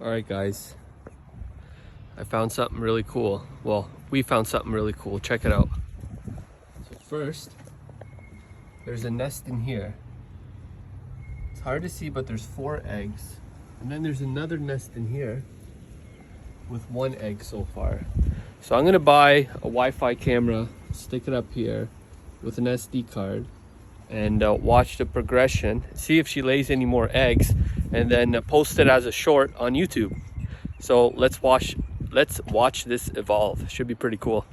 Alright guys, I found something really cool. Well, we found something really cool. Check it out. So first, there's a nest in here. It's hard to see, but there's 4 eggs. And then there's another nest in here with 1 egg so far. So I'm gonna buy a Wi-Fi camera, stick it up here with an SD card, and watch the progression, see if she lays any more eggs, and then post it as a short on YouTube. So let's watch this evolve. Should be pretty cool.